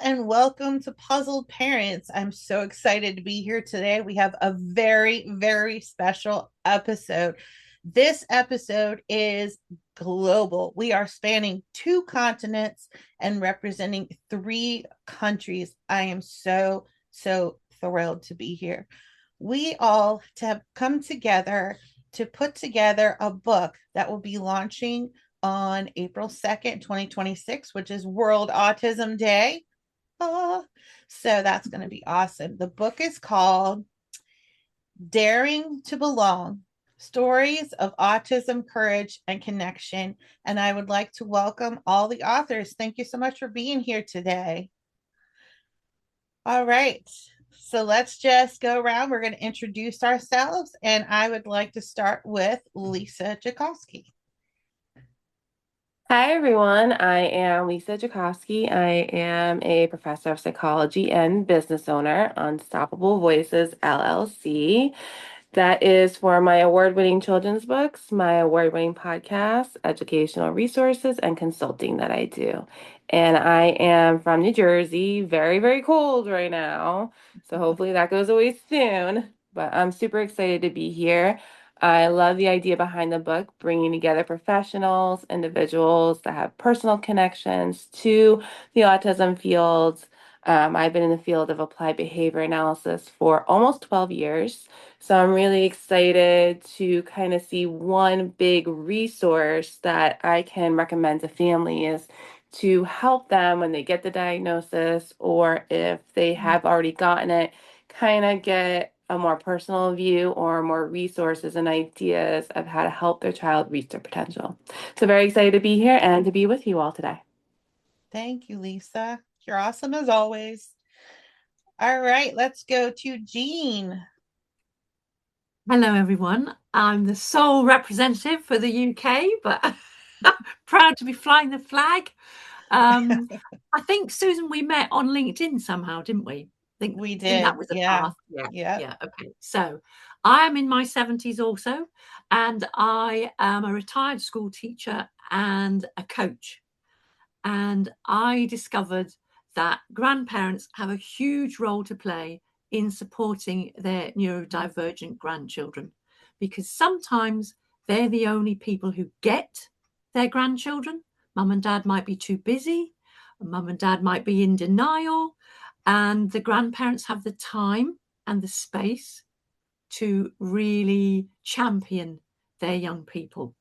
and welcome to Puzzled Parents. I'm so excited to be here today. We have a very, very special episode. This episode is global. We are spanning two continents and representing three countries. I am so thrilled to be here. We all have come together to put together a book that will be launching on April 2nd, 2026, which is World Autism Day. Oh, so that's going to be awesome. The book is called Daring to Belong: Stories of Autism, Courage, and Connection. And I would like to welcome all the authors. Thank you so much for being here today. All right. So let's just go around. We're going to introduce ourselves, and I would like to start with Lisa Jakowski. Hi, everyone. I am Lisa Jakowski. I am a professor of psychology and business owner, Unstoppable Voices LLC. That is for my award-winning children's books, my award-winning podcasts, educational resources, and consulting that I do. And I am from New Jersey, very, very cold right now. So hopefully that goes away soon. But I'm super excited to be here. I love the idea behind the book, bringing together professionals, individuals that have personal connections to the autism field. I've been in the field of applied behavior analysis for almost 12 years. So I'm really excited to kind of see one big resource that I can recommend to families to help them when they get the diagnosis, or if they have already gotten it, kind of get a more personal view or more resources and ideas of how to help their child reach their potential. So very excited to be here and to be with you all today. Thank you, Lisa. You're awesome as always. All right, let's go to Jean. Hello, everyone. I'm the sole representative for the UK, but proud to be flying the flag. Um, I think, Susan, we met on LinkedIn somehow, didn't we? We Think that did. was the Yeah. path. Yeah, Yep. yeah. Okay. So I am in my 70s also, and I am a retired school teacher and a coach. And I discovered that grandparents have a huge role to play in supporting their neurodivergent grandchildren, because sometimes they're the only people who get their grandchildren. Mum and dad might be too busy, mum and dad might be in denial, and the grandparents have the time and the space to really champion their young people.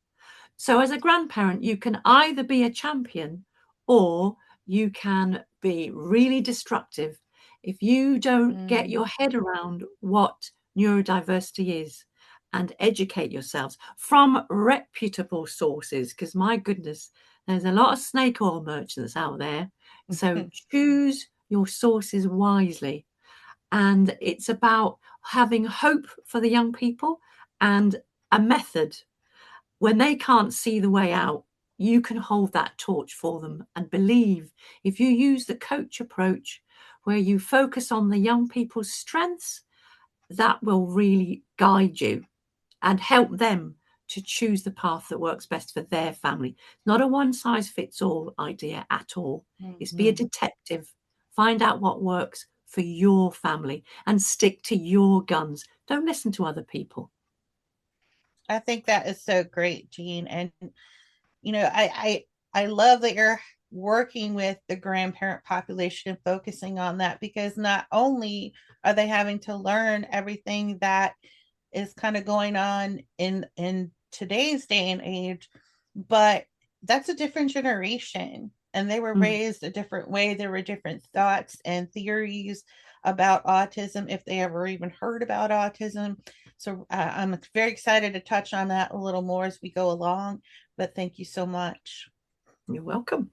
So, as a grandparent, you can either be a champion or you can be really destructive if you don't get Mm. your head around what neurodiversity is and educate yourselves from reputable sources. Because, my goodness, there's a lot of snake oil merchants out there. So, choose your sources wisely. And it's about having hope for the young people and a method. When they can't see the way out, you can hold that torch for them and believe if you use the coach approach where you focus on the young people's strengths, that will really guide you and help them to choose the path that works best for their family. Not a one size fits all idea at all. It's be a Mhm. detective, find out what works for your family and stick to your guns. Don't listen to other people. I think that is so great, Jean. And I love that you're working with the grandparent population and focusing on that, because not only are they having to learn everything that is kind of going on in today's day and age, but that's a different generation, and they were Mm. raised a different way. There were different thoughts and theories about autism, if they ever even heard about autism. So I'm very excited to touch on that a little more as we go along, but thank you so much. You're welcome.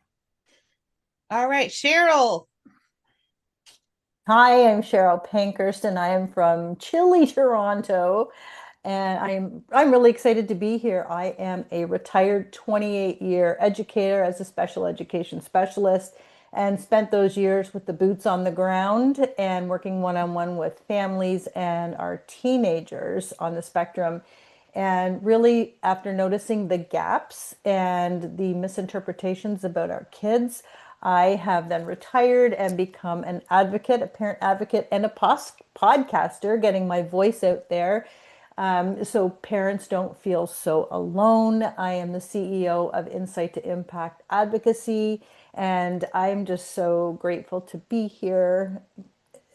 All right, Cheryl. Hi, I'm Cheryl Pankhurst, and I am from chilly Toronto. And I'm really excited to be here. I am a retired 28-year educator as a special education specialist, and spent those years with the boots on the ground and working one-on-one with families and our teenagers on the spectrum. And really, after noticing the gaps and the misinterpretations about our kids, I have then retired and become an advocate, a parent advocate, and a podcaster, getting my voice out there, so parents don't feel so alone. I am the CEO of Insight to Impact Advocacy, and I'm just so grateful to be here,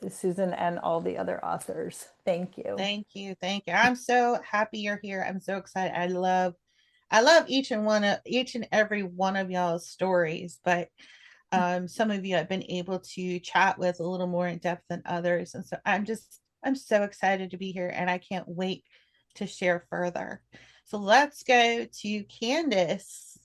Susan, and all the other authors. Thank you. Thank you. Thank you. I'm so happy you're here. I'm so excited. I love each and every one of y'all's stories, but some of you I've been able to chat with a little more in depth than others. And so I'm so excited to be here and I can't wait to share further. So let's go to Candace.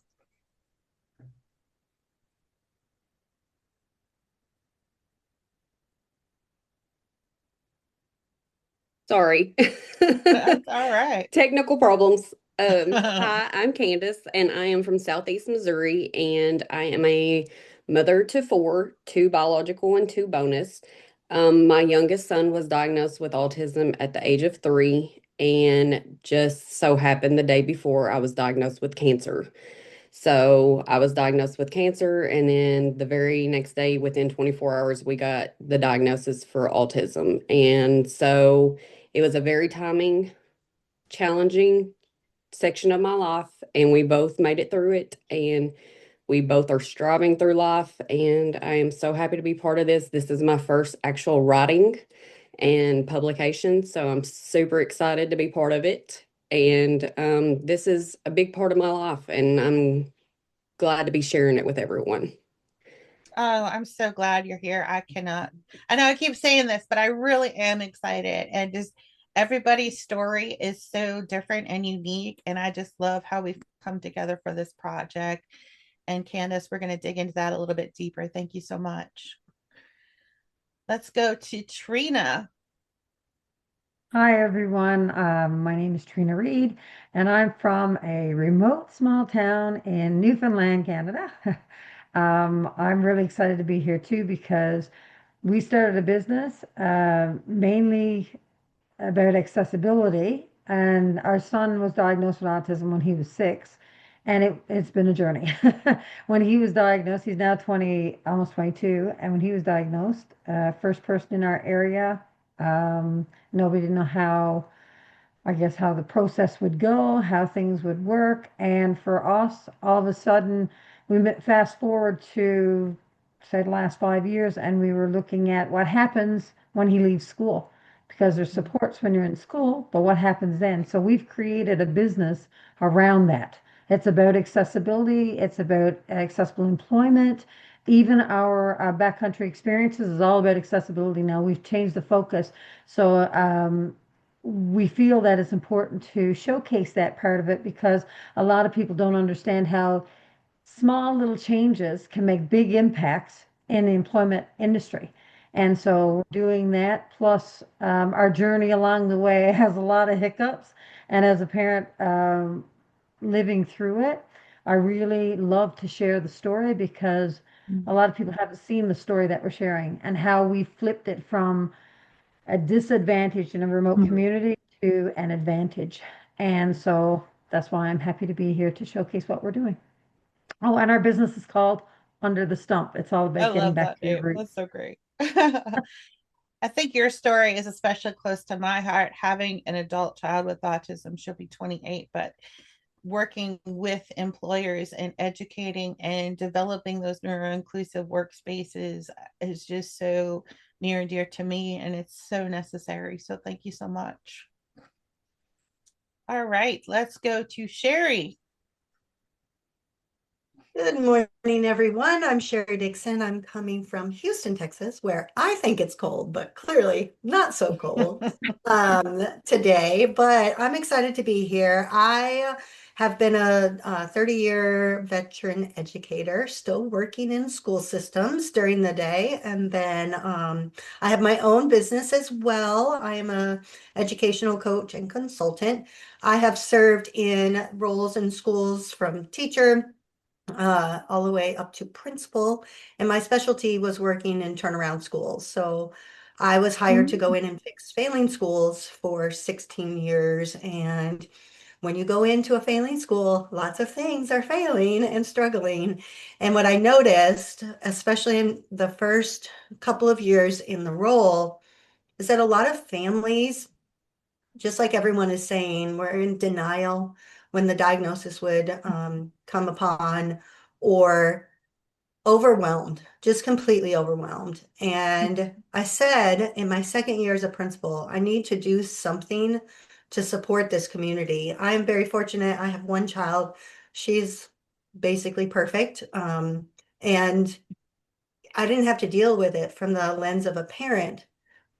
Sorry. That's all right. Technical problems. Hi, I'm Candace, and I am from Southeast Missouri, and I am a mother to four, two biological and two bonus. My youngest son was diagnosed with autism at the age of 3, and just so happened the day before I was diagnosed with cancer. So I was diagnosed with cancer, and then the very next day, within 24 hours, we got the diagnosis for autism. And so it was a very challenging section of my life, and we both made it through it. And we both are striving through life, and I am so happy to be part of this. This is my first actual writing and publication, so I'm super excited to be part of it. And this is a big part of my life, and I'm glad to be sharing it with everyone. Oh, I'm so glad you're here. I know I keep saying this, but I really am excited. And just everybody's story is so different and unique. And I just love how we've come together for this project. And Candace, we're going to dig into that a little bit deeper. Thank you so much. Let's go to Trina. Hi, everyone. My name is Trina Reed, and I'm from a remote small town in Newfoundland, Canada. I'm really excited to be here too because we started a business mainly about accessibility, and our son was diagnosed with autism when he was 6, and it's been a journey. When he was diagnosed, he's now 20, almost 22, and when he was diagnosed, first person in our area, nobody didn't know how, I guess, how the process would go, how things would work. And for us, all of a sudden, fast forward to, say, the last 5 years, and we were looking at what happens when he leaves school. Because there's supports when you're in school, but what happens then? So we've created a business around that. It's about accessibility, it's about accessible employment. Even our backcountry experiences is all about accessibility now. We've changed the focus. So we feel that it's important to showcase that part of it because a lot of people don't understand how small little changes can make big impacts in the employment industry. And so we're doing that. Plus, our journey along the way has a lot of hiccups. And as a parent living through it, I really love to share the story because a lot of people haven't seen the story that we're sharing and how we flipped it from a disadvantage in a remote community to an advantage. And so that's why I'm happy to be here to showcase what we're doing. Oh, and our business is called Under the Stump. It's all I about getting love back that to your name. roots. That's so great. I think your story is especially close to my heart. Having an adult child with autism, she'll be 28, but working with employers and educating and developing those neuro-inclusive workspaces is just so near and dear to me, and it's so necessary. So thank you so much. All right, let's go to Sherry. Good morning, everyone. I'm Sherry Dixon. I'm coming from Houston, Texas, where I think it's cold, but clearly not so cold today. But I'm excited to be here. I have been a 30-year veteran educator, still working in school systems during the day. And then I have my own business as well. I am a educational coach and consultant. I have served in roles in schools from teacher all the way up to principal. And my specialty was working in turnaround schools. So I was hired to go in and fix failing schools for 16 years. And when you go into a failing school, lots of things are failing and struggling. And what I noticed, especially in the first couple of years in the role, is that a lot of families, just like everyone is saying, were in denial when the diagnosis would come upon, or overwhelmed, just completely overwhelmed. And I said in my second year as a principal, I need to do something to support this community. I am very fortunate. I have one child. She's basically perfect. And I didn't have to deal with it from the lens of a parent,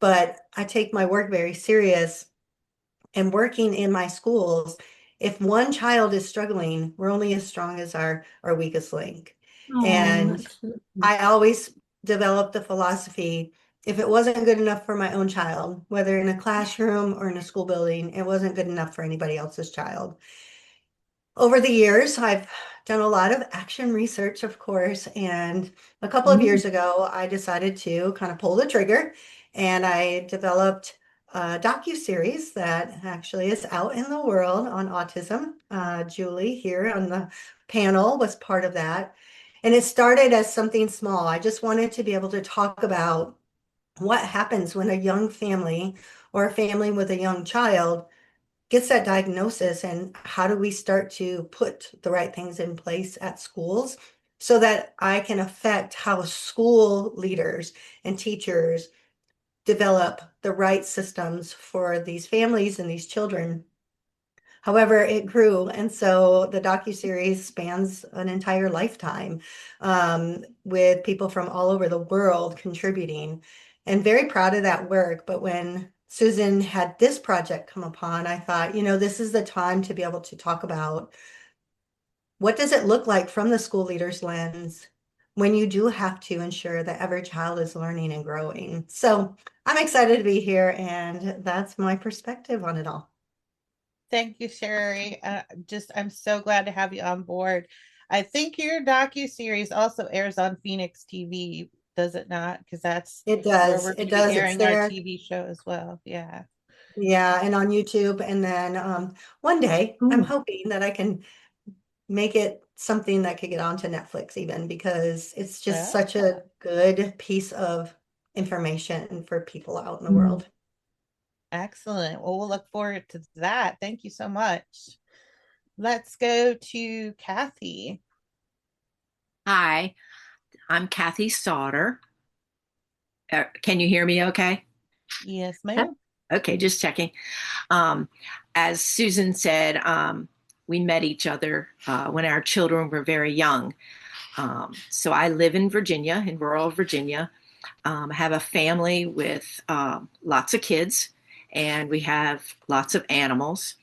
but I take my work very serious. And working in my schools, if one child is struggling, we're only as strong as our weakest link. Oh, And absolutely. I always developed the philosophy, if it wasn't good enough for my own child, whether in a classroom or in a school building, it wasn't good enough for anybody else's child. Over the years, I've done a lot of action research, of course, and a couple of Mm. years ago, I decided to kind of pull the trigger, and I developed a docu-series that actually is out in the world on autism. Julie here on the panel was part of that. And it started as something small. I just wanted to be able to talk about what happens when a young family or a family with a young child gets that diagnosis, and how do we start to put the right things in place at schools so that I can affect how school leaders and teachers develop the right systems for these families and these children. However, it grew, and so the docuseries spans an entire lifetime, with people from all over the world contributing, and very proud of that work. But when Susan had this project come upon, I thought, this is the time to be able to talk about what does it look like from the school leader's lens when you do have to ensure that every child is learning and growing. So I'm excited to be here, and that's my perspective on it all. Thank you, Sherry. I'm so glad to have you on board. I think your docu-series also airs on Phoenix TV, does it not? Because that's It where does. we're going It to be does. It's airing our there. TV show as well. Yeah. Yeah, and on YouTube. And then one day I'm Oh. hoping that I can make it something that could get onto Netflix even, because it's just Oh, such a good piece of information for people out in the Mm. world. excellent. Well, we'll look forward to that. Thank you so much. Let's go to Kathy. Hi, I'm Kathy Sauter. Can you hear me okay? Yes, Yep. ma'am. Okay, just checking. Um, as Susan said, we met each other when our children were very young. So I live in Virginia, in rural Virginia. I have a family with lots of kids, and we have lots of animals.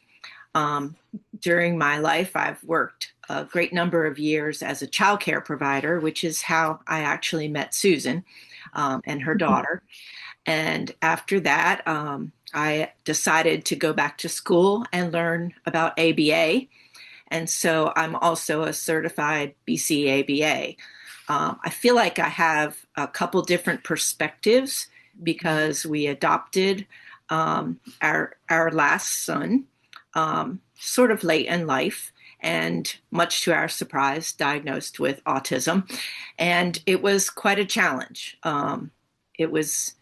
Um, During my life, I've worked a great number of years as a childcare provider, which is how I actually met Susan and her daughter. And after that, I decided to go back to school and learn about ABA. And so I'm also a certified BC ABA. I feel like I have a couple different perspectives because we adopted our last son sort of late in life, and much to our surprise, diagnosed with autism. And it was quite a challenge. It was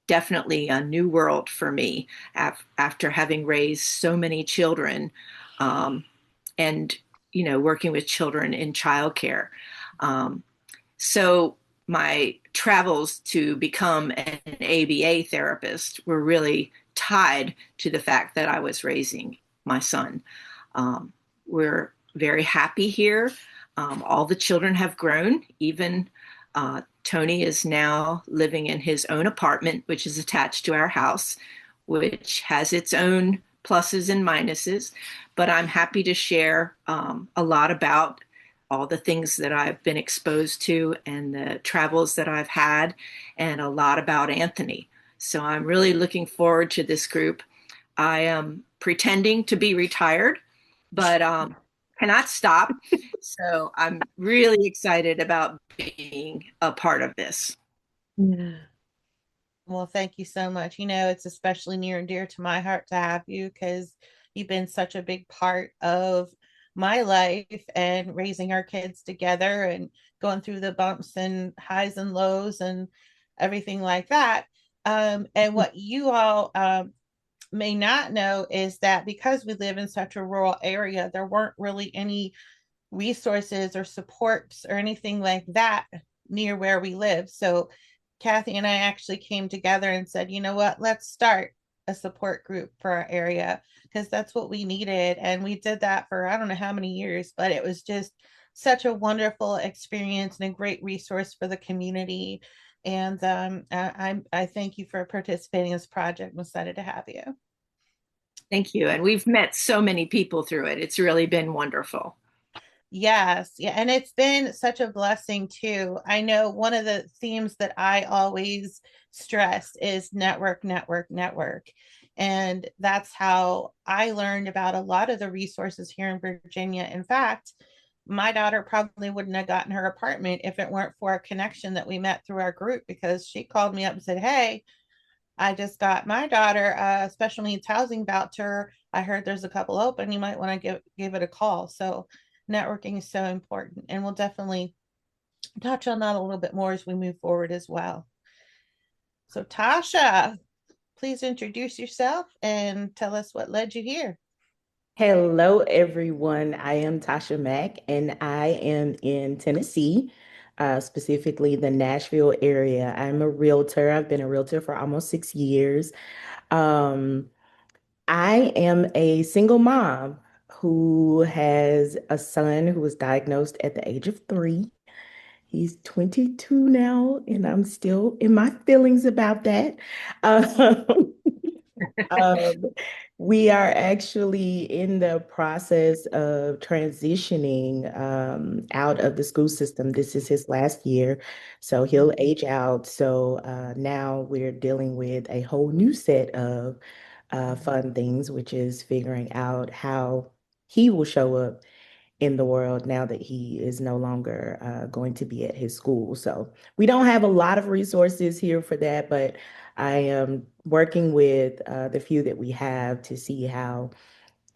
definitely a new world for me after having raised so many children, and working with children in childcare. Um, so my travels to become an ABA therapist were really tied to the fact that I was raising my son. Um, we're very happy here. All the children have grown. Even Tony is now living in his own apartment, which is attached to our house, which has its own pluses and minuses. But I'm happy to share a lot about all the things that I've been exposed to and the travels that I've had, and a lot about Anthony. So I'm really looking forward to this group. I am pretending to be retired, but cannot stop. So I'm really excited about being a part of this. Yeah. Well, thank you so much. It's especially near and dear to my heart to have you because you've been such a big part of my life and raising our kids together and going through the bumps and highs and lows and everything like that. And what you all may not know is that because we live in such a rural area, there weren't really any resources or supports or anything like that near where we live. So Kathy and I actually came together and said, you know what, let's start a support group for our area because that's what we needed. And we did that for I don't know how many years, but it was just such a wonderful experience and a great resource for the community. And I thank you for participating in this project. I'm excited to have you. Thank you. And we've met so many people through it. It's really been wonderful. Yes, yeah, and it's been such a blessing too. I know one of the themes that I always stress is network, network, network. And that's how I learned about a lot of the resources here in Virginia. In fact, my daughter probably wouldn't have gotten her apartment if it weren't for a connection that we met through our group because she called me up and said, "Hey, I just got my daughter a special needs housing voucher. I heard there's a couple open. You might want to give it a call." So networking is so important, and we'll definitely touch on that a little bit more as we move forward as well. So Tasha, please introduce yourself and tell us what led you here. Hello, everyone. I am Tasha Mack, and I am in Tennessee, specifically the Nashville area. I'm a realtor. I've been a realtor for almost 6 years. Um, I am a single mom who has a son who was diagnosed at the age of 3. He's 22 now, and I'm still in my feelings about that. Um, um, we are actually in the process of transitioning out of the school system. This is his last year, so he'll age out. So now we're dealing with a whole new set of fun things, which is figuring out how he will show up in the world now that he is no longer going to be at his school. So we don't have a lot of resources here for that, but I am working with the few that we have to see how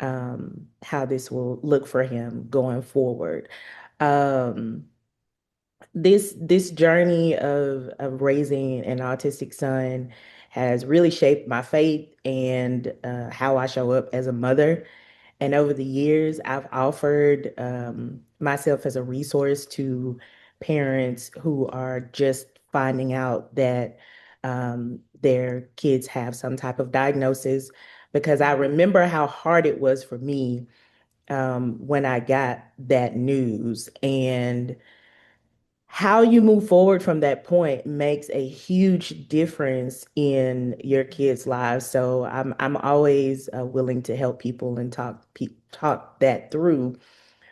this will look for him going forward. Um, this journey of raising an autistic son has really shaped my faith and how I show up as a mother. And over the years, I've offered myself as a resource to parents who are just finding out that their kids have some type of diagnosis, because I remember how hard it was for me when I got that news. And how you move forward from that point makes a huge difference in your kids' lives. So I'm always willing to help people and talk that through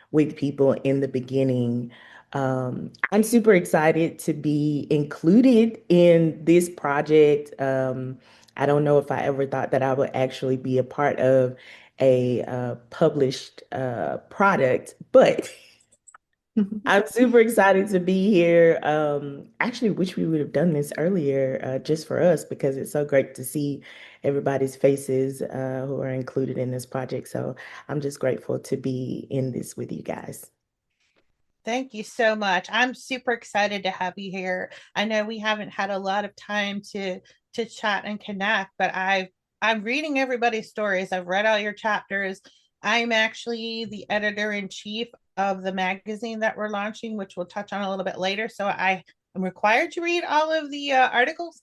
with people in the beginning. I'm super excited to be included in this project. I don't know if I ever thought that I would actually be a part of a published product, but I'm super excited to be here. Actually, wish we would have done this earlier, just for us, because it's so great to see everybody's faces who are included in this project. So I'm just grateful to be in this with you guys. Thank you so much. I'm super excited to have you here. I know we haven't had a lot of time to chat and connect, but I'm reading everybody's stories. I've read all your chapters. I'm actually the editor in chief of the magazine that we're launching, which we'll touch on a little bit later. So I am required to read all of the articles.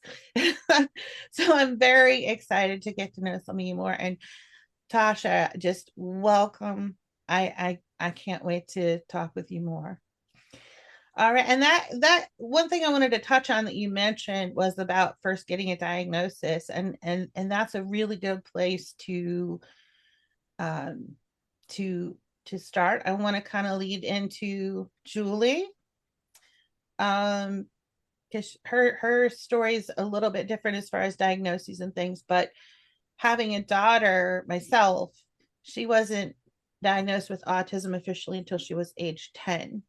So I'm very excited to get to know some of you more. And Tasha, just welcome. I can't wait to talk with you more. All right, and that one thing I wanted to touch on that you mentioned was about first getting a diagnosis, and that's a really good place um to start. I want to kind of lead into Julie, because her story is a little bit different as far as diagnoses and things, but having a daughter myself, she wasn't diagnosed with autism officially until she was age 10.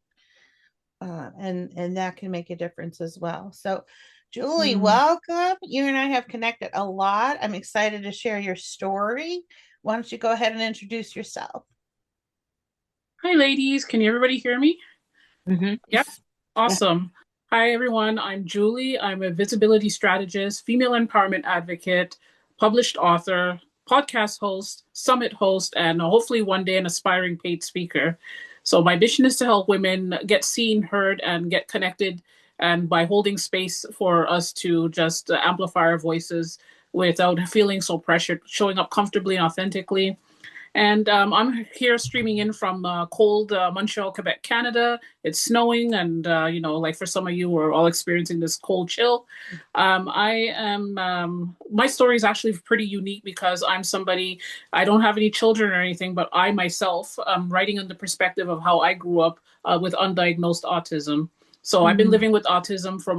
And that can make a difference as well. So, Julie, welcome. You and I have connected a lot. I'm excited to share your story. Why don't you go ahead and introduce yourself? Hi, ladies. Can everybody hear me? Mm-hmm. Yep. Yeah. Awesome. Hi, everyone. I'm Julie. I'm a visibility strategist, female empowerment advocate, published author, podcast host, summit host, and hopefully one day an aspiring paid speaker. So, my mission is to help women get seen, heard, and get connected. And by holding space for us to just amplify our voices without feeling so pressured, showing up comfortably and authentically. And I'm here streaming in from cold Montreal, Quebec, Canada. It's snowing, and like for some of you, we're all experiencing this cold chill. I am. My story is actually pretty unique because I'm somebody. I don't have any children or anything, but I myself am writing on the perspective of how I grew up with undiagnosed autism. So I've been living with autism for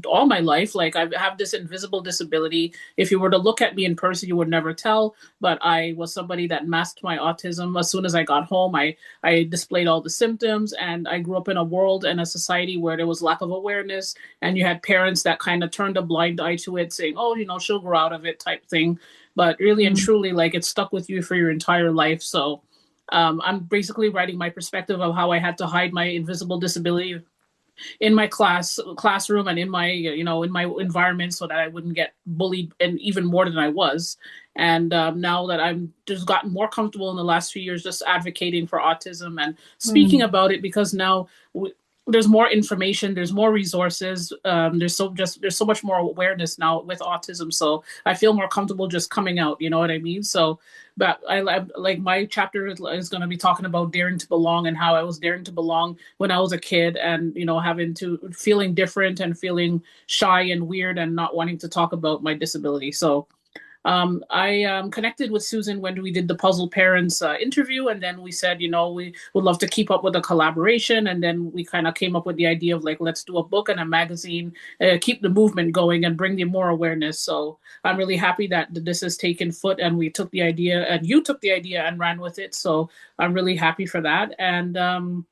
all my life. Like I have this invisible disability. If you were to look at me in person, you would never tell, but I was somebody that masked my autism. As soon as I got home, I displayed all the symptoms, and I grew up in a world and a society where there was lack of awareness, and you had parents that kind of turned a blind eye to it, saying, oh, she'll grow out of it type thing. But really and truly, like, it stuck with you for your entire life. So I'm basically writing my perspective of how I had to hide my invisible disability in my classroom and in my in my environment so that I wouldn't get bullied and even more than I was. And now that I'm just gotten more comfortable in the last few years just advocating for autism and speaking about it, because now there's more information, there's more resources, there's so much more awareness now with autism, so I feel more comfortable just coming out, you know what I mean? So but I like my chapter is going to be talking about daring to belong and how I was daring to belong when I was a kid, and having to feeling different and feeling shy and weird and not wanting to talk about my disability. So I connected with Susan when we did the Puzzle Parents interview, and then we said, we would love to keep up with a collaboration, and then we kind of came up with the idea of like, let's do a book and a magazine, keep the movement going and bring them more awareness. So I'm really happy that this has taken foot, and we took the idea, and you took the idea and ran with it. So I'm really happy for that. And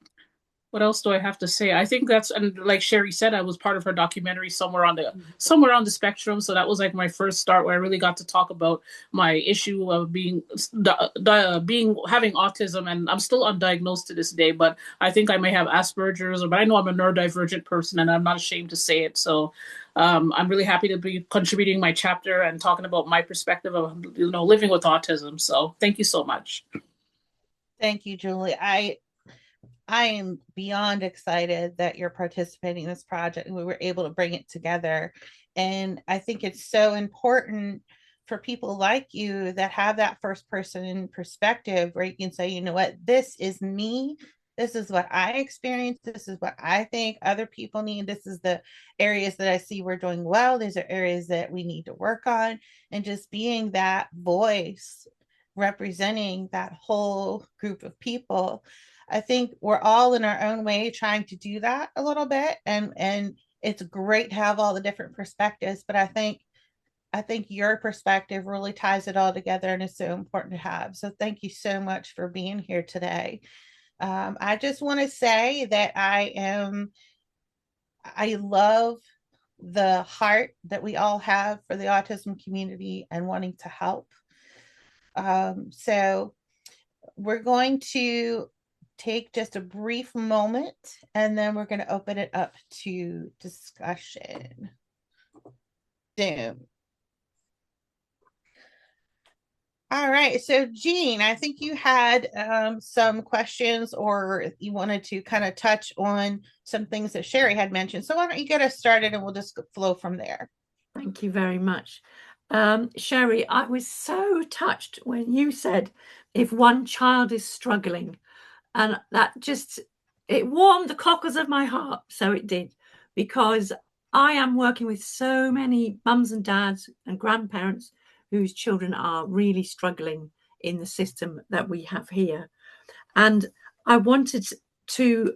what else do I have to say? I think that's, and like Sherry said, I was part of her documentary somewhere on the spectrum. So that was like my first start where I really got to talk about my issue of being having autism, and I'm still undiagnosed to this day. But I think I may have Asperger's, but I know I'm a neurodivergent person, and I'm not ashamed to say it. So I'm really happy to be contributing my chapter and talking about my perspective of living with autism. So thank you so much. Thank you, Julie. I am beyond excited that you're participating in this project and we were able to bring it together. And I think it's so important for people like you that have that first person perspective where you can say, you know what, this is me. This is what I experienced. This is what I think other people need. This is the areas that I see we're doing well. These are areas that we need to work on. And just being that voice representing that whole group of people. I think we're all in our own way trying to do that a little bit, and it's great to have all the different perspectives, but I think your perspective really ties it all together and is so important to have. So thank you so much for being here today. I just want to say that I love the heart that we all have for the autism community and wanting to help. So we're going to take just a brief moment and then we're going to open it up to discussion. Zoom. All right. So, Jean, I think you had some questions, or you wanted to kind of touch on some things that Sherry had mentioned. So, why don't you get us started and we'll just flow from there? Thank you very much. Sherry, I was so touched when you said if one child is struggling, and that just, it warmed the cockles of my heart. So it did, because I am working with so many mums and dads and grandparents whose children are really struggling in the system that we have here. And I wanted to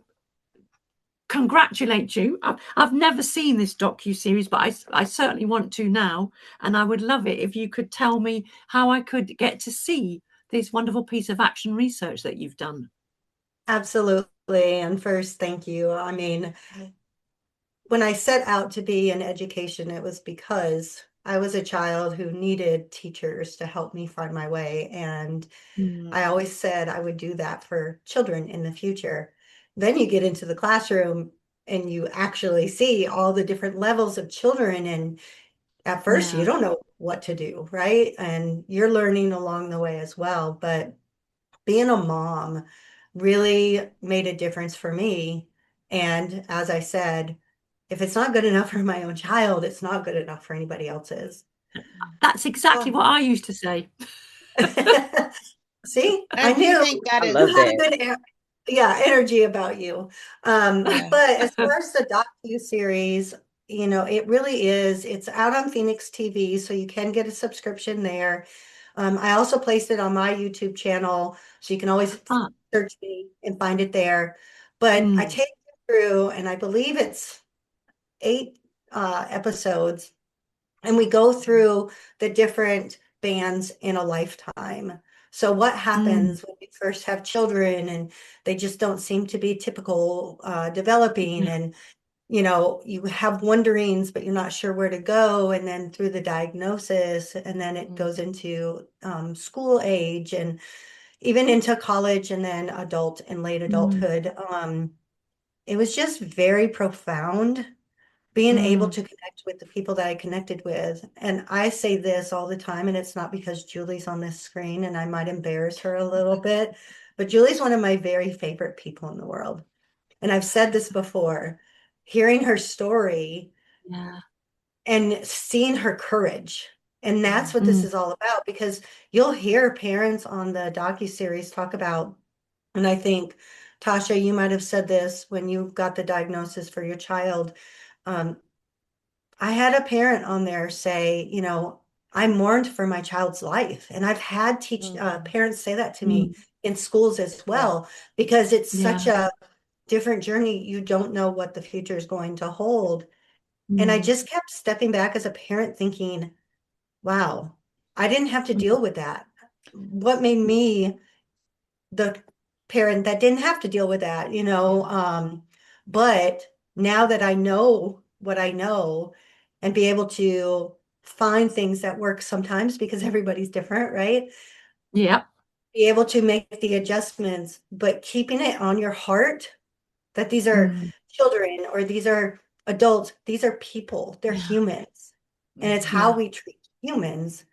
congratulate you. I've never seen this docu-series, but I certainly want to now. And I would love it if you could tell me how I could get to see this wonderful piece of action research that you've done. Absolutely. And first, thank you. I mean, when I set out to be in education, it was because I was a child who needed teachers to help me find my way. And Mm. I always said I would do that for children in the future. Then you get into the classroom and you actually see all the different levels of children. And at first, you Yeah. don't know what to do, right? And you're learning along the way as well. But being a mom really made a difference for me. And as I said, if it's not good enough for my own child, it's not good enough for anybody else's. That's exactly Well, what I used to say. See, I I do knew think that I is, you love had a that. good, yeah, energy about you. yeah. But as far as the docu-series, it really is. It's out on Phoenix TV, so you can get a subscription there. I also placed it on my YouTube channel, so you can always Ah, search me and find it there. But I mm, take you through, and I believe it's 8 episodes, and we go through the different bands in a lifetime. So what mm, happens when you first have children and they just don't seem to be typical developing, yeah. and you have wonderings, but you're not sure where to go. And then through the diagnosis, and then it goes Mhm. into school age and even into college and then adult and late Mm, adulthood. It was just very profound being able mm, to connect with the people that I connected with. And I say this all the time, and it's not because Julie's on this screen and I might embarrass her a little bit, but Julie's one of my very favorite people in the world. And I've said this before, hearing her story yeah. and seeing her courage. And that's what this Mm, is all about, because you'll hear parents on the docuseries talk about, and I think, Tasha, you might have said this when you got the diagnosis for your child. Um, I had a parent on there say, I mourned for my child's life. And I've had Mhm. parents say that to me mm, in schools as Yeah. well, because it's such yeah. a different journey. You don't know what the future is going to hold. And I Mm, just kept stepping back as a parent thinking, wow, I didn't have to mm, deal with that. What made me the parent that didn't have to deal with that, Yeah. but now that I know what I know and be able to find things that work sometimes because everybody's different, right? yeah. Be able to make the adjustments, but keeping it on your heart that these are Mm, children or these are adults, these are people, they're yeah. humans. And it's Mhm. how Yeah. we treat humans,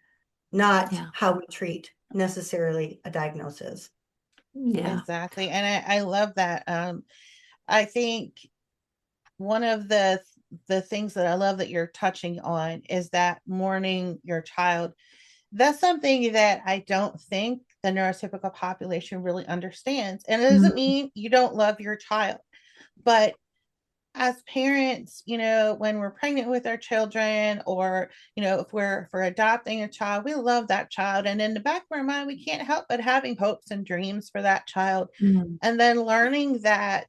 not Yeah. how we treat necessarily a diagnosis. Yeah. Exactly. And I love that. I think one of the things that I love that you're touching on is that mourning your child. That's something that I don't think the neurotypical population really understands. And it doesn't Mm, mean you don't love your child, but as parents, when we're pregnant with our children, or if we're adopting a child, we love that child, and in the back of our mind we can't help but having hopes and dreams for that child, mm, and then learning that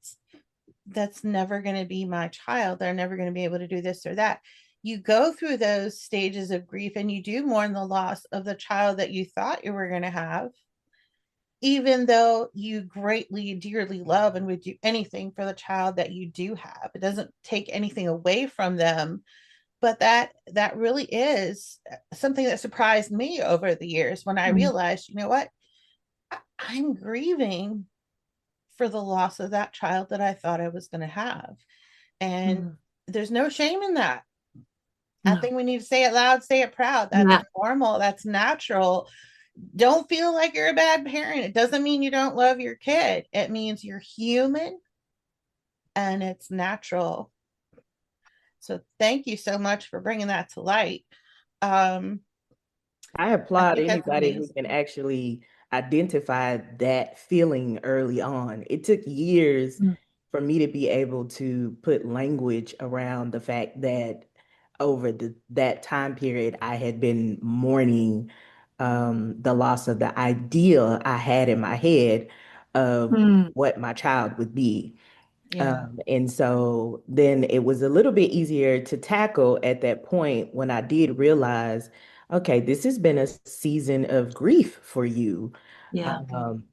that's never going to be my child, they're never going to be able to do this or that. You go through those stages of grief and you do mourn the loss of the child that you thought you were going to have, even though you greatly dearly love and would do anything for the child that you do have. It doesn't take anything away from them, but that really is something that surprised me over the years when I mm, realized, you know what, I'm grieving for the loss of that child that I thought I was going to have. And mm. there's no shame in that. I No. think we need to say it loud, say it proud. That's Yeah. normal, that's natural. Don't feel like you're a bad parent. It doesn't mean you don't love your kid. It means you're human and it's natural. So thank you so much for bringing that to light. Um, I I applaud think that's anybody who amazing. can actually identify that feeling early on. It took years Mm, for me to be able to put language around the fact that over that time period, I had been mourning the loss of the idea I had in my head of mm, what my child would be. Yeah. And so then it was a little bit easier to tackle at that point when I did realize, okay, this has been a season of grief for you. yeah. Mhm. Um,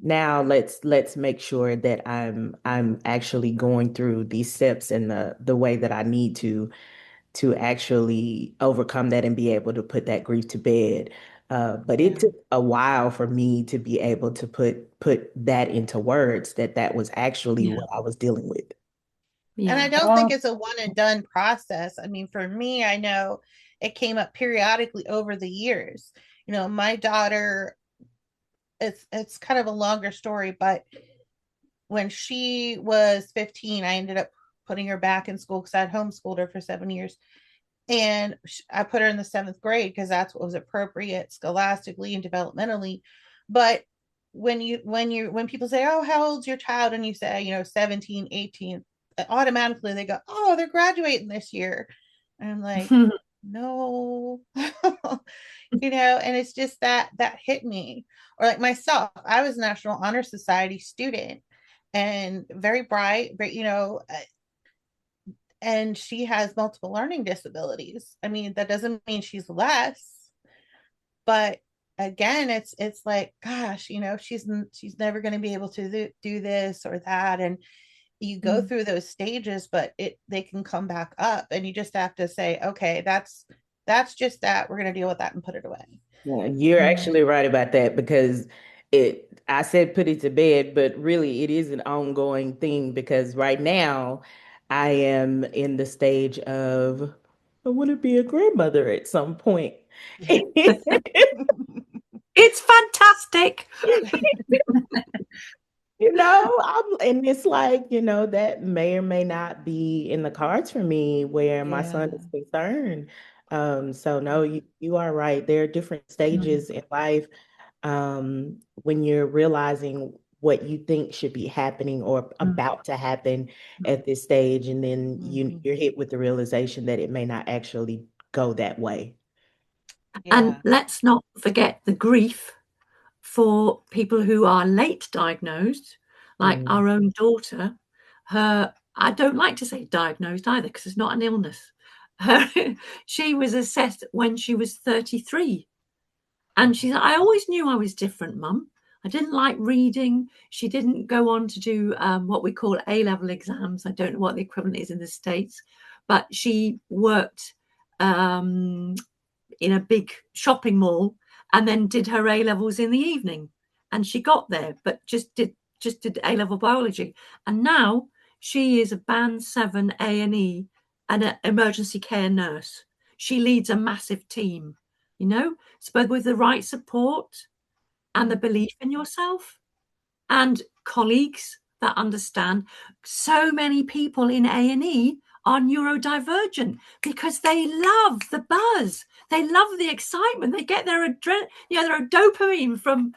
Now let's make sure that I'm actually going through these steps in the way that I need to to actually overcome that and be able to put that grief to bed. But it Yeah. took a while for me to be able to put that into words, that that was actually Yeah. what I was dealing with. And I Yeah. don't think Well, it's a one and done process. I mean, for me, I know it came up periodically over the years. My daughter, it's kind of a longer story, but when she was 15, I ended up putting her back in school because I had homeschooled her for 7 years. And I put her in the seventh grade because that's what was appropriate scholastically and developmentally. But when people say, oh, how old's your child? And you say, 17, 18, automatically they go, oh, they're graduating this year. And I'm like, no. And it's just that hit me. Or like myself, I was a National Honor Society student and very bright, but and she has multiple learning disabilities. I mean, that doesn't mean she's less, but again, it's like, gosh, she's never going to be able to do this or that, and you go through those stages, but they can come back up, and you just have to say, okay, that's just that. We're going to deal with that and put it away. Yeah, you're actually right about that because I said put it to bed, but really it is an ongoing thing because right now I am in the stage of I want to be a grandmother at some point. It's fantastic. And it's like, that may or may not be in the cards for me where my son Yeah. is concerned. So no, you are right. There are different stages in life when you're realizing what you think should be happening or about to happen at this stage, and then you're hit with the realization that it may not actually go that way. And Yeah. let's not forget the grief for people who are late diagnosed, like Mm. our own daughter. I don't like to say diagnosed either because it's not an illness. Her, she was assessed when she was 33. And she said, I always knew I was different, Mum. I didn't like reading. She didn't go on to do what we call A-level exams. I don't know what the equivalent is in the States, but she worked um, in a big shopping mall and then did her A levels in the evening. And she got there, but just did A level biology. And now she is a band 7 A&E and an emergency care nurse. She leads a massive team, so both with the right support and the belief in yourself and colleagues that understand. So many people in A&E are neurodivergent because they love the buzz, they love the excitement, they get their their dopamine from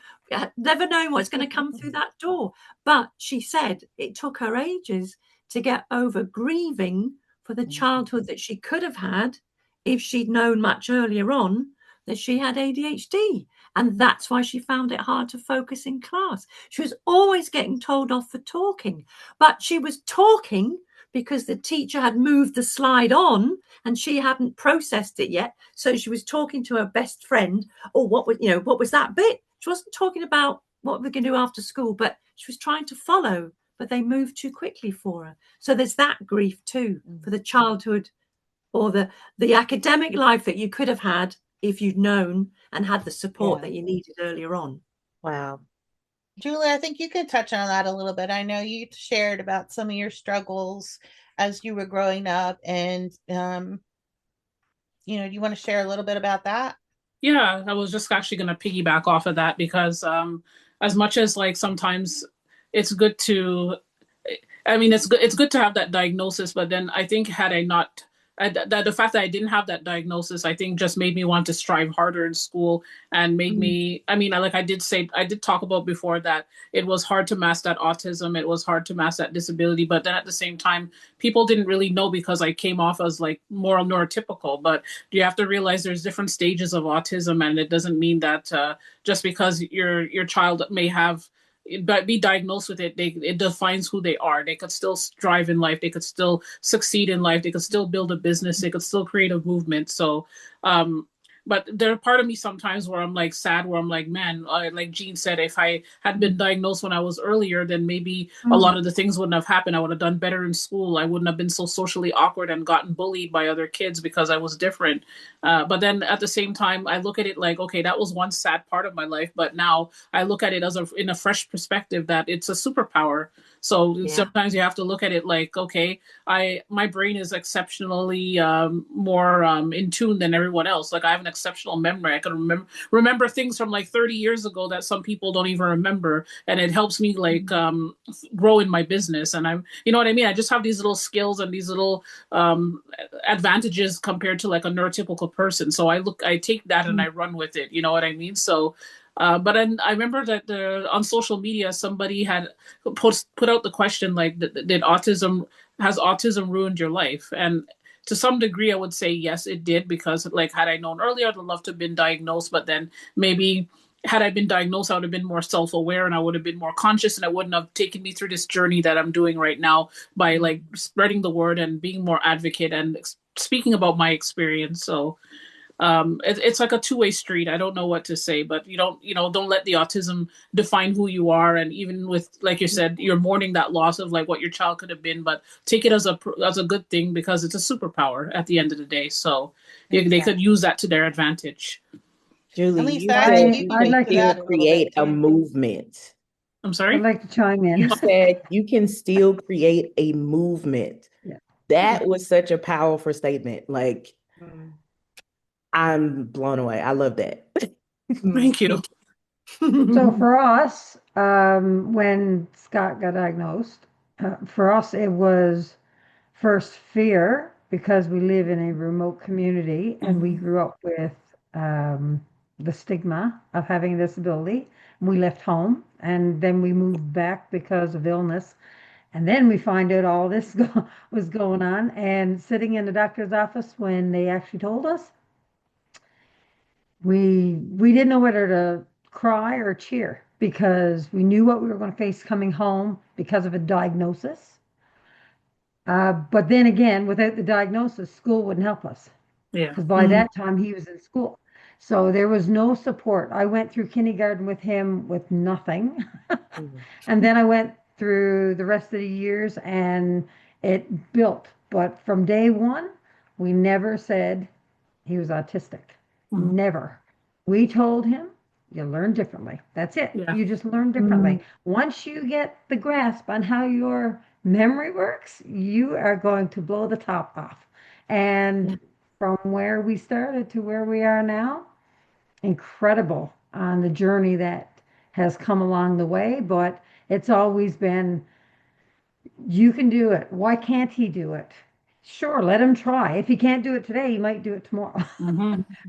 never knowing what's going to come through that door. But she said it took her ages to get over grieving for the childhood that she could have had if she'd known much earlier on that she had ADHD. And that's why she found it hard to focus in class. She was always getting told off for talking, but she was talking because the teacher had moved the slide on and she hadn't processed it yet. So she was talking to her best friend, or what was that bit? She wasn't talking about what we're going to do after school, but she was trying to follow, but they moved too quickly for her. So there's that grief too for the childhood or the academic life that you could have had if you'd known and had the support that you needed earlier on. Wow. Julie, I think you could touch on that a little bit. I know you shared about some of your struggles as you were growing up, and do you want to share a little bit about that? Yeah, I was just actually going to piggyback off of that because as much as like sometimes it's good to, I mean, it's good to have that diagnosis, but then I think had I not, the fact that I didn't have that diagnosis, I think just made me want to strive harder in school and made me, I mean, like I did talk about before that it was hard to mask that autism, it was hard to mask that disability, but then at the same time, people didn't really know because I came off as like more neurotypical. But you have to realize there's different stages of autism, and it doesn't mean that just because your child may have but be diagnosed with it, it defines who they are. They could still strive in life. They could still succeed in life. They could still build a business. They could still create a movement. So But there's part of me sometimes where I'm like sad, where I'm like, man, like Jean said, if I had been diagnosed when I was earlier, then maybe a lot of the things wouldn't have happened. I would have done better in school. I wouldn't have been so socially awkward and gotten bullied by other kids because I was different. But then at the same time, I look at it like, okay, that was one sad part of my life, but now I look at it as in a fresh perspective that it's a superpower. So sometimes you have to look at it like, okay, my brain is exceptionally more in tune than everyone else. Like I have an exceptional memory. I can remember things from like 30 years ago that some people don't even remember, and it helps me like grow in my business. And I'm, you know what I mean? I just have these little skills and these little advantages compared to like a neurotypical person. So I take that and I run with it. You know what I mean? So. But then I remember that on social media somebody had put out the question like, did autism has autism ruined your life? And to some degree, I would say yes, it did, because like had I known earlier, I'd love to have been diagnosed. But then maybe had I been diagnosed, I would have been more self-aware and I would have been more conscious, and I wouldn't have taken me through this journey that I'm doing right now by like spreading the word and being more advocate and speaking about my experience. So it's like a two-way street. I don't know what to say, but don't let the autism define who you are. And even with, like you said, you're mourning that loss of like what your child could have been, but take it as a good thing, because it's a superpower at the end of the day. So they could use that to their advantage. Julie, Lisa, you I said think I, you you can I'd can like speak to to, still that a little bit create a too. movement. I'm I'd sorry. like to chime You in. said you can still create a movement. Yeah. That was such a powerful statement. Like, I'm blown away. I love that. Thank you. So for us, when Scott got diagnosed, for us it was first fear because we live in a remote community and we grew up with the stigma of having a disability. We left home and then we moved back because of illness. And then we find out all this was going on. And sitting in the doctor's office when they actually told us, we didn't know whether to cry or cheer because we knew what we were going to face coming home because of a diagnosis. But then again, without the diagnosis, school wouldn't help us Yeah. because by that time he was in school. So there was no support. I went through kindergarten with him with nothing. And then I went through the rest of the years and it built. But from day one, we never said he was autistic. Never. We told him, you learn differently. That's it. Yeah. You just learn differently. Once you get the grasp on how your memory works, you are going to blow the top off. And from where we started to where we are now, incredible on the journey that has come along the way. But it's always been, you can do it. Why can't he do it? Sure, let him try. If he can't do it today, he might do it tomorrow.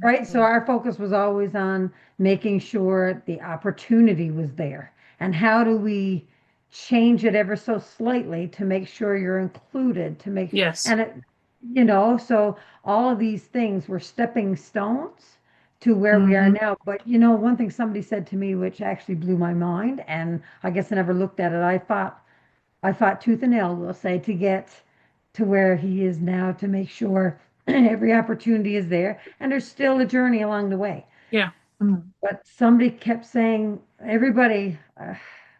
Right? So our focus was always on making sure the opportunity was there. And how do we change it ever so slightly to make sure you're included, to make, Yes. and it, so all of these things were stepping stones to where we are now. But one thing somebody said to me, which actually blew my mind, and I guess I never looked at it. I fought tooth and nail, we'll say, to get to where he is now, to make sure every opportunity is there. And there's still a journey along the way. Yeah. But somebody kept saying, everybody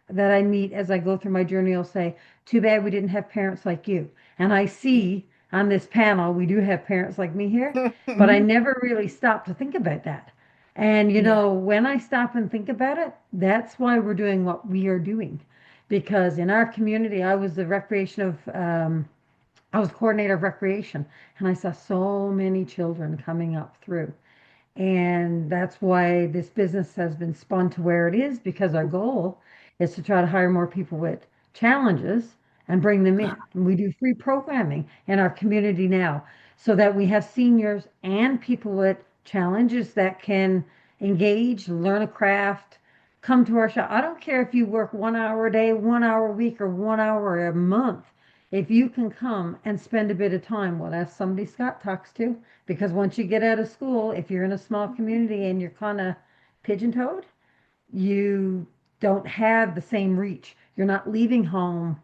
that I meet as I go through my journey will say, too bad we didn't have parents like you. And I see on this panel, we do have parents like me here, but I never really stopped to think about that. And, when I stop and think about it, that's why we're doing what we are doing. Because in our community, I was I was coordinator of recreation, and I saw so many children coming up through. And that's why this business has been spun to where it is, because our goal is to try to hire more people with challenges and bring them in. And we do free programming in our community now so that we have seniors and people with challenges that can engage, learn a craft, come to our shop. I don't care if you work 1 hour a day, 1 hour a week, or 1 hour a month. If you can come and spend a bit of time, well, that's somebody Scott talks to. Because once you get out of school, if you're in a small community and you're kind of pigeon-toed, you don't have the same reach. You're not leaving home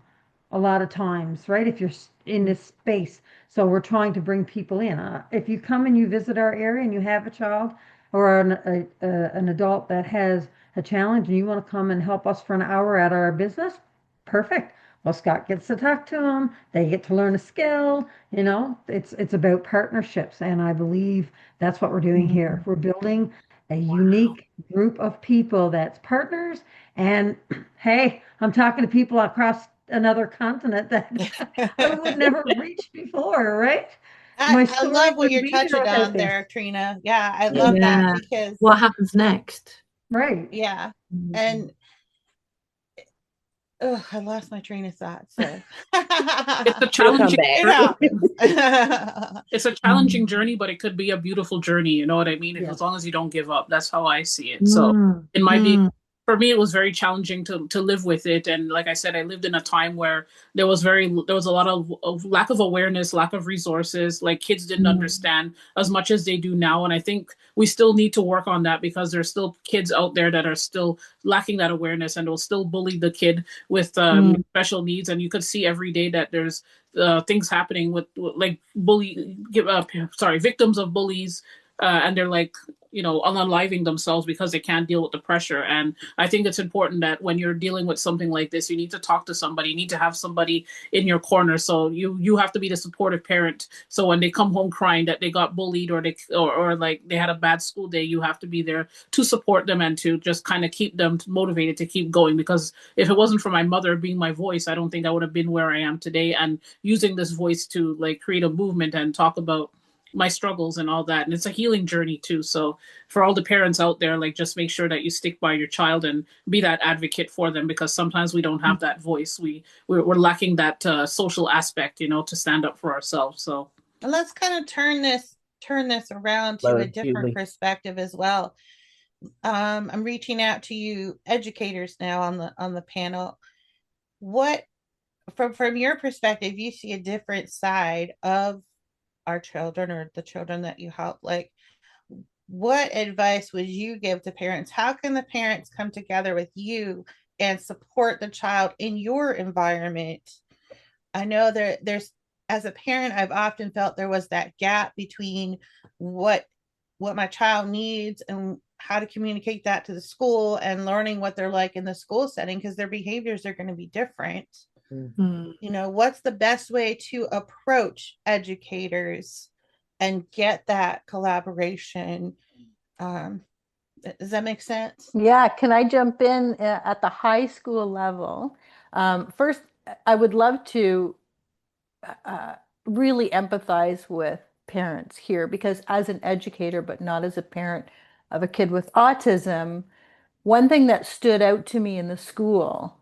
a lot of times, right? If you're in this space. So we're trying to bring people in. If you come and you visit our area and you have a child or an adult that has a challenge and you want to come and help us for an hour at our business, perfect. Well, Scott gets to talk to them. They get to learn a skill. It's about partnerships, and I believe that's what we're doing here. We're building a unique group of people that's partners. And hey, I'm talking to people across another continent that I would never reach before, right? My I story love what wouldn't you're be there touching without on this. there, Trina. Yeah, I Yeah. love that Yeah. because, What happens next? Right. yeah. And oh, I lost my train of thought. So It's a It'll come challenging it back. happens. it's a challenging journey, but it could be a beautiful journey. You know what I mean? If, Yeah. as long as you don't give up, that's how I see it. So Mm, it might be mm, for me. It was very challenging to live with it, and like I said, I lived in a time where there was a lot of lack of awareness, lack of resources. Like kids didn't mm, understand as much as they do now, and I think we still need to work on that because there's still kids out there that are still lacking that awareness and will still bully the kid with mm, special needs. And you could see every day that there's things happening with like victims of bullies, and they're like unaliving themselves because they can't deal with the pressure. And I think it's important that when you're dealing with something like this, you need to talk to somebody, you need to have somebody in your corner. So you have to be the supportive parent, so when they come home crying that they got bullied or like they had a bad school day, you have to be there to support them and to just kind of keep them motivated to keep going. Because if it wasn't for my mother being my voice, I don't think I would have been where I am today, and using this voice to like create a movement and talk about my struggles and all that. And it's a healing journey too. So for all the parents out there, like just make sure that you stick by your child and be that advocate for them, because sometimes we don't have that voice. We're lacking that social aspect, to stand up for ourselves. So And let's kind of turn this around to a Love different Julie. perspective as well. I'm reaching out to you educators now on the panel. What from your perspective, you see a different side of our children or the children that you help. Like, what advice would you give to parents? How can the parents come together with you and support the child in your environment? I know there's as a parent, I've often felt there was that gap between what my child needs and how to communicate that to the school and learning what they're like in the school setting because their behaviors are going to be different. mm. What's the best way to approach educators and get that collaboration? um, does that make sense? Yeah, can I jump in at the high school level? First, I would love to uh, really empathize with parents here because as an educator, but not as a parent of a kid with autism, one thing that stood out to me in the school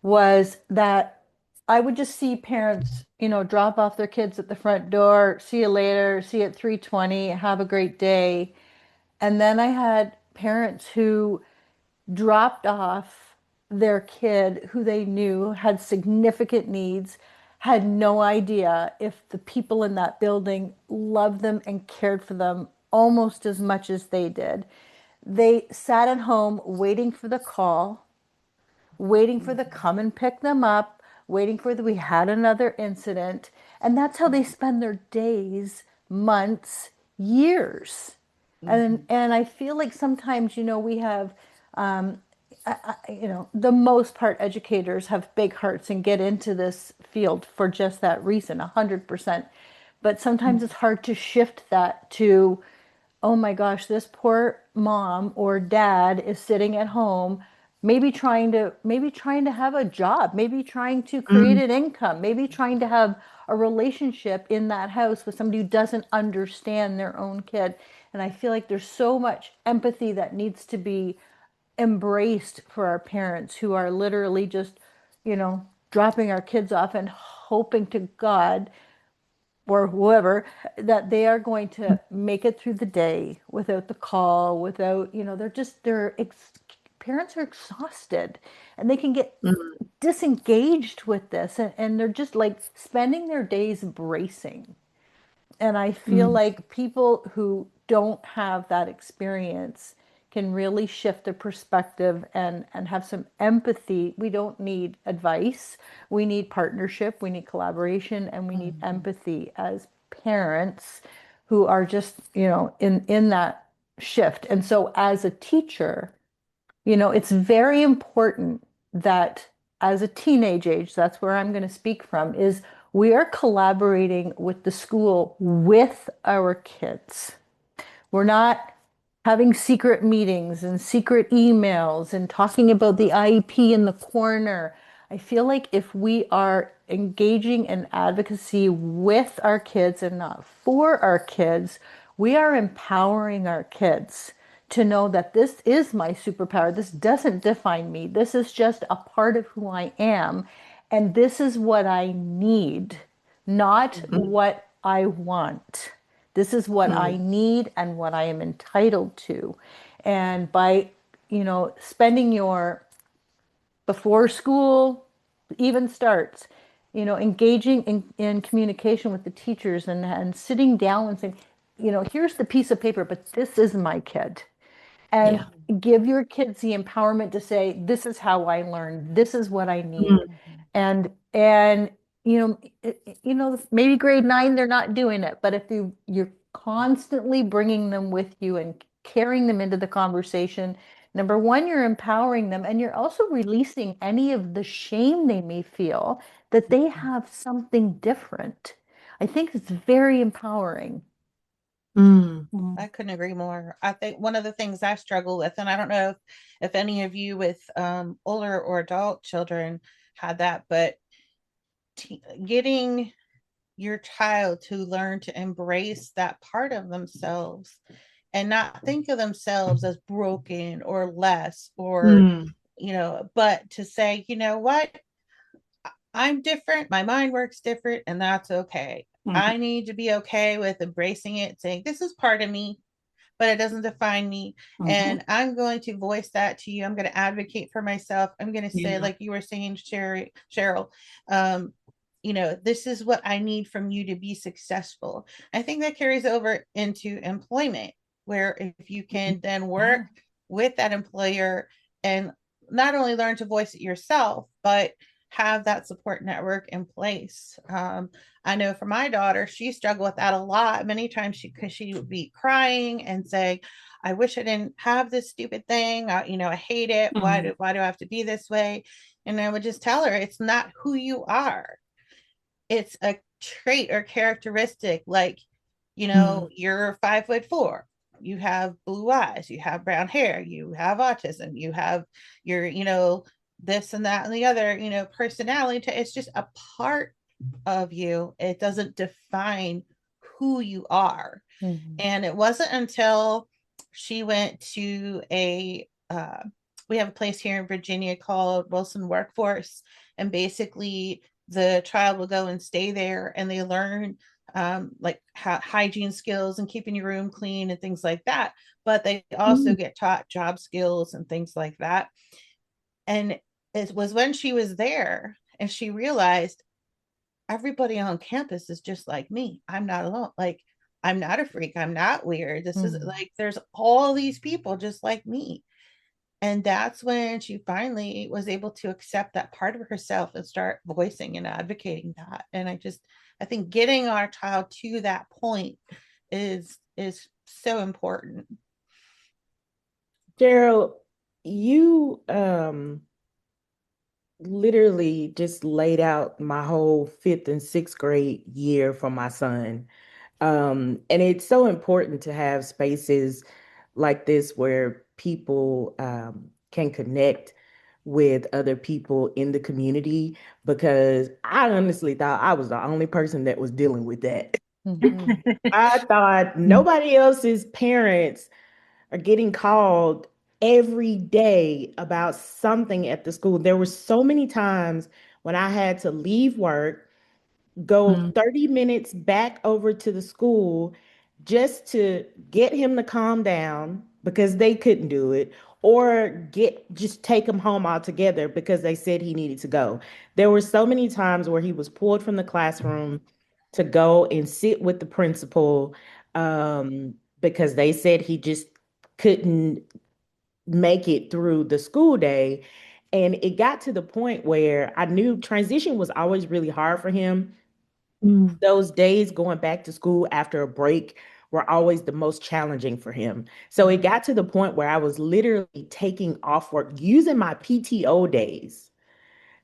was that I would just see parents, drop off their kids at the front door, see you later, see you at 3:20, have a great day. And then I had parents who dropped off their kid who they knew had significant needs, had no idea if the people in that building loved them and cared for them almost as much as they did. They sat at home waiting for the call, waiting for the come and pick them up, waiting for we had another incident. And that's how they spend their days, months, years. And I feel like sometimes, we have, the most part educators have big hearts and get into this field for just that reason, 100%. But sometimes it's hard to shift that to, oh my gosh, this poor mom or dad is sitting at home, maybe trying to have a job, maybe trying to create Mm, an income, maybe trying to have a relationship in that house with somebody who doesn't understand their own kid. And I feel like there's so much empathy that needs to be embraced for our parents who are literally just, dropping our kids off and hoping to God or whoever that they are going to make it through the day without the call, without, parents are exhausted and they can get mm, disengaged with this and they're just like spending their days bracing. And I feel mm, like people who don't have that experience can really shift the perspective and have some empathy. We don't need advice. We need partnership, we need collaboration, and we need empathy as parents who are just, in that shift. And so as a teacher, it's very important that as a teenage age, that's where I'm going to speak from, is we are collaborating with the school with our kids. We're not having secret meetings and secret emails and talking about the IEP in the corner. I feel like if we are engaging in advocacy with our kids and not for our kids, we are empowering our kids to know that this is my superpower. This doesn't define me. This is just a part of who I am. And this is what I need, not what I want. This is what I need and what I am entitled to. And by, spending your before school even starts, engaging in communication with the teachers and sitting down and saying, here's the piece of paper, but this is my kid. And give your kids the empowerment to say, this is how I learn. This is what I need. And maybe grade 9 they're not doing it, but if you're constantly bringing them with you and carrying them into the conversation, number one, you're empowering them, and you're also releasing any of the shame they may feel that they have something different. I think it's very empowering. I couldn't agree more. I think one of the things I struggle with, and I don't know if any of you with older or adult children had that, but getting your child to learn to embrace that part of themselves and not think of themselves as broken or less or but to say, you know what, I'm different, my mind works different, and that's okay. I need to be okay with embracing it, saying this is part of me, but it doesn't define me. And I'm going to voice that to you. I'm going to advocate for myself. I'm going to say, like you were saying, Cheryl, this is what I need from you to be successful. I think that carries over into employment, where if you can then work with that employer and not only learn to voice it yourself, but have that support network in place. I know for my daughter, she struggled with that a lot. Many times because she would be crying and say, I wish I didn't have this stupid thing. I hate it. Why do I have to be this way? And I would just tell her, it's not who you are. It's a trait or characteristic. Like, you're 5'4". You have blue eyes, you have brown hair, you have autism, you have your, this and that and the other, personality. It's just a part of you. It doesn't define who you are. And it wasn't until she went to we have a place here in Virginia called Wilson Workforce, and basically the child will go and stay there and they learn like hygiene skills and keeping your room clean and things like that, but they also get taught job skills and things like that. And it was when she was there and she realized everybody on campus is just like me. I'm not alone. Like, I'm not a freak. I'm not weird. This is like, there's all these people just like me. And that's when she finally was able to accept that part of herself and start voicing and advocating that. And I think getting our child to that point is so important. Gerald, you literally just laid out my whole 5th and 6th grade year for my son. And it's so important to have spaces like this where people can connect with other people in the community, because I honestly thought I was the only person that was dealing with that. I thought nobody else's parents are getting called every day about something at the school. There were so many times when I had to leave work, go 30 minutes back over to the school just to get him to calm down because they couldn't do it, or just take him home altogether because they said he needed to go. There were so many times where he was pulled from the classroom to go and sit with the principal because they said he just couldn't make it through the school day. And it got to the point where I knew transition was always really hard for him. Mm. Those days going back to school after a break were always the most challenging for him. So it got to the point where I was literally taking off work, using my PTO days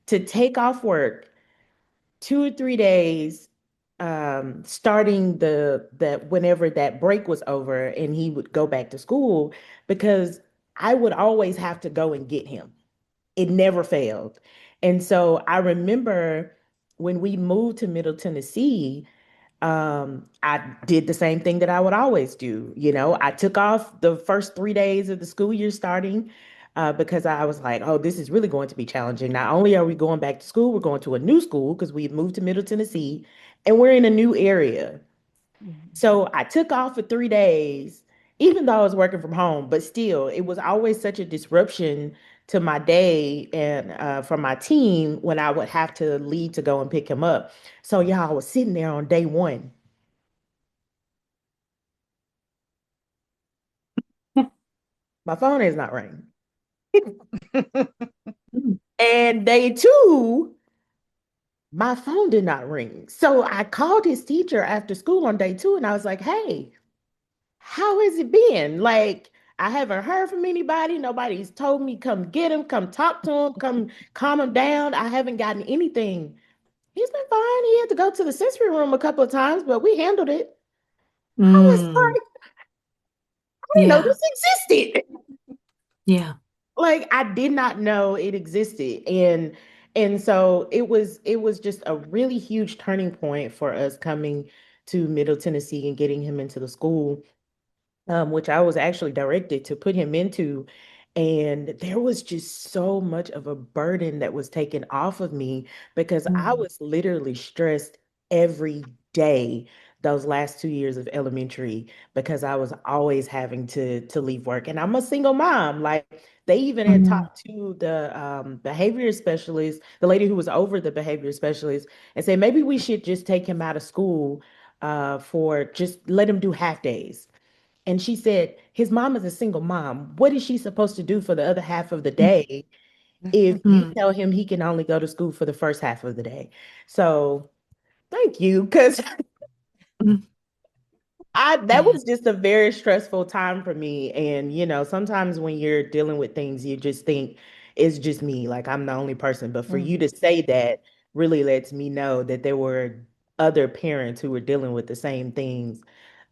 to take off work 2 or 3 days, starting the whenever that break was over and he would go back to school, because I would always have to go and get him. It never failed. And so I remember when we moved to Middle Tennessee, I did the same thing that I would always do. I took off the first 3 days of the school year starting, because I was like, oh, this is really going to be challenging. Not only are we going back to school, we're going to a new school because we had moved to Middle Tennessee and we're in a new area. So I took off for 3 days, even though I was working from home, but still, it was always such a disruption to my day and from my team when I would have to leave to go and pick him up. So, yeah, I was sitting there on day one. My phone is not ringing. And day two, my phone did not ring. So I called his teacher after school on day two and I was like, hey, how has it been? Like, I haven't heard from anybody. Nobody's told me come get him, come talk to him, come calm him down. I haven't gotten anything. He's been fine. He had to go to the sensory room a couple of times, but we handled it. I was Mm. like, I didn't know Yeah. this existed. Yeah. Like, I did not know it existed. And so it was just a really huge turning point for us coming to Middle Tennessee and getting him into the school, which I was actually directed to put him into. And there was just so much of a burden that was taken off of me because I Mm. was literally stressed every day those last 2 years of elementary because I was always having to leave work. And I'm a single mom. Like, they even had Mm. talked to the behavior specialist, the lady who was over the behavior specialist, and say maybe we should just take him out of school, for just let him do half days. And she said, his mom is a single mom. What is she supposed to do for the other half of the day if you Mm. tell him he can only go to school for the first half of the day? So thank you, because Mm. I that Yeah. was just a very stressful time for me. And sometimes when you're dealing with things, you just think it's just me, like I'm the only person. But for you to say that really lets me know that there were other parents who were dealing with the same things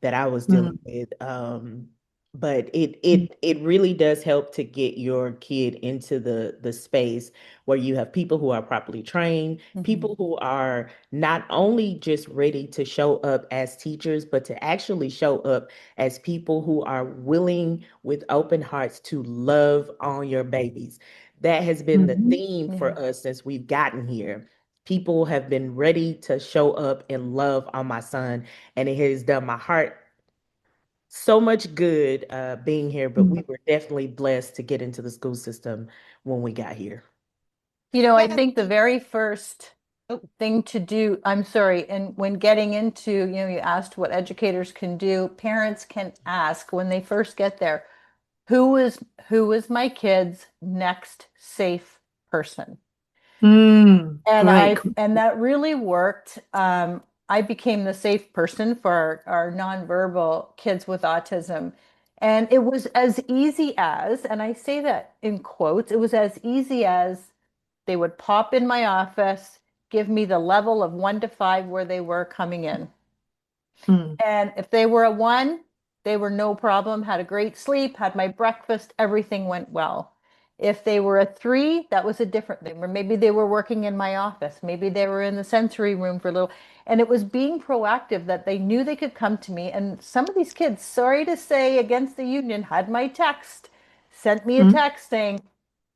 that I was dealing Mm. with. But it Mm. it it really does help to get your kid into the space where you have people who are properly trained, people who are not only just ready to show up as teachers, but to actually show up as people who are willing with open hearts to love on your babies. That has been the Mhm. theme Yeah. for us since we've gotten here. People have been ready to show up and love on my son, and it has done my heart so much good, being here. But we Mm. were definitely blessed to get into the school system when we got here. I Yeah. think the very first Oh, thing to do, I'm sorry, and when getting into, you asked what educators can do, parents can ask when they first get there, who is my kid's next safe person? Mm. And Great. that really worked. I became the safe person for our nonverbal kids with autism. And it was as easy as, and I say that in quotes, it was as easy as they would pop in my office, give me the level of 1 to 5 where they were coming in. Mm. And if they were a 1, they were no problem, had a great sleep, had my breakfast, everything went well. If they were a 3, that was a different thing. Or maybe they were working in my office. Maybe they were in the sensory room for a little. And it was being proactive that they knew they could come to me. And some of these kids, sorry to say, against the union, had my text, sent me a Mm. text saying,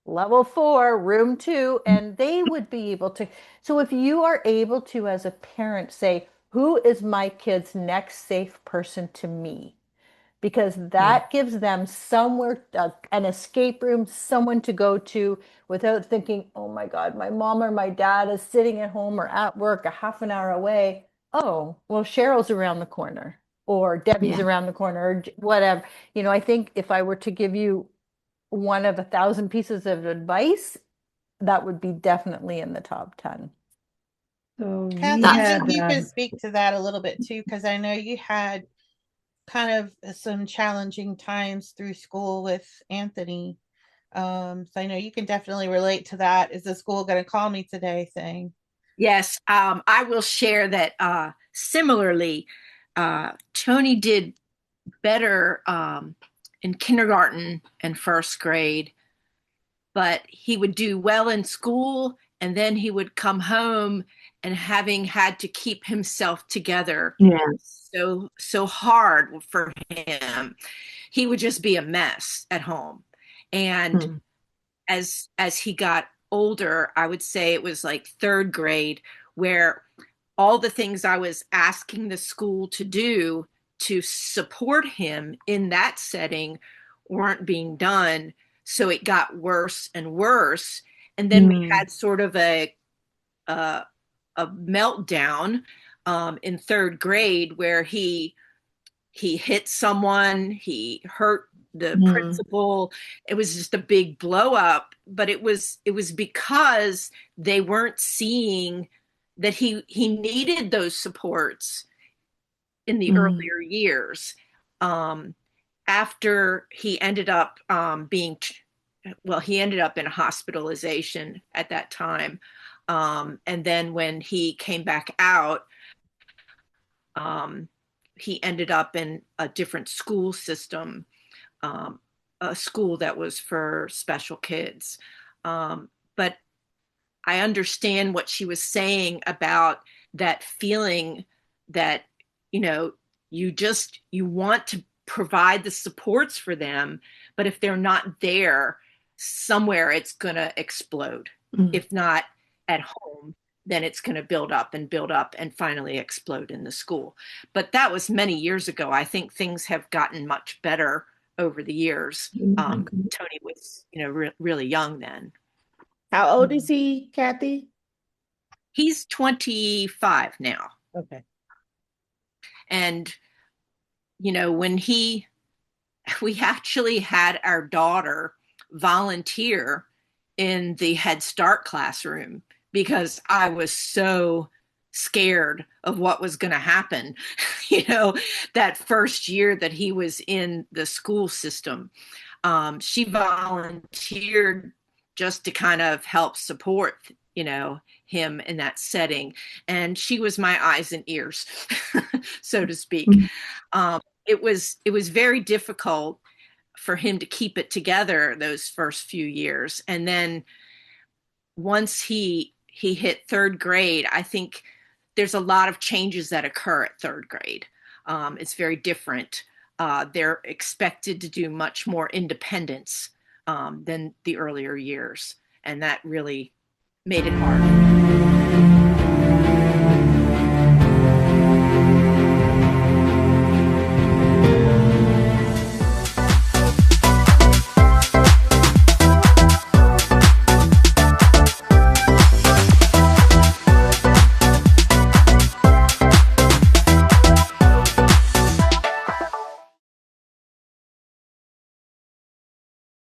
level 4, room 2, and they would be able to. So if you are able to, as a parent, say, who is my kid's next safe person to me? Because Yeah. that gives them somewhere, an escape room, someone to go to without thinking, oh my God, my mom or my dad is sitting at home or at work a half an hour away. Oh, well, Cheryl's around the corner or Debbie's Yeah. around the corner or whatever. I think if I were to give you one of 1,000 pieces of advice, that would be definitely in the top 10. So we Kathy, had, maybe you could speak to that a little bit too, because I know you had kind of some challenging times through school with Anthony. So I know you can definitely relate to that. Is the school going to call me today thing? Yes, I will share that similarly, Tony did better in kindergarten and first grade, but he would do well in school and then he would come home and having had to keep himself together so hard for him, he would just be a mess at home. And as he got older, I would say it was like third grade, where all the things I was asking the school to do to support him in that setting weren't being done. So it got worse and worse. And then we had sort of a, a meltdown in third grade where he hit someone, he hurt the principal. It was just a big blow up, but it was because they weren't seeing that he needed those supports in the earlier years. After he ended up he ended up in a hospitalization at that time. And then when he came back out, he ended up in a different school system, a school that was for special kids. But I understand what she was saying about that feeling that, you want to provide the supports for them, but if they're not there, somewhere it's going to explode. If not at home, then it's going to build up and finally explode in the school. But that was many years ago. I think things have gotten much better over the years. Tony was, really young then. How old is he, Kathy? He's 25 now. Okay. And, when we actually had our daughter volunteer in the Head Start classroom because I was so scared of what was going to happen, that first year that he was in the school system. She volunteered just to kind of help support, him in that setting. And she was my eyes and ears, so to speak. It was very difficult for him to keep it together those first few years. And then once he hit third grade, I think there's a lot of changes that occur at third grade. It's very different. They're expected to do much more independence than the earlier years. And that really made it hard.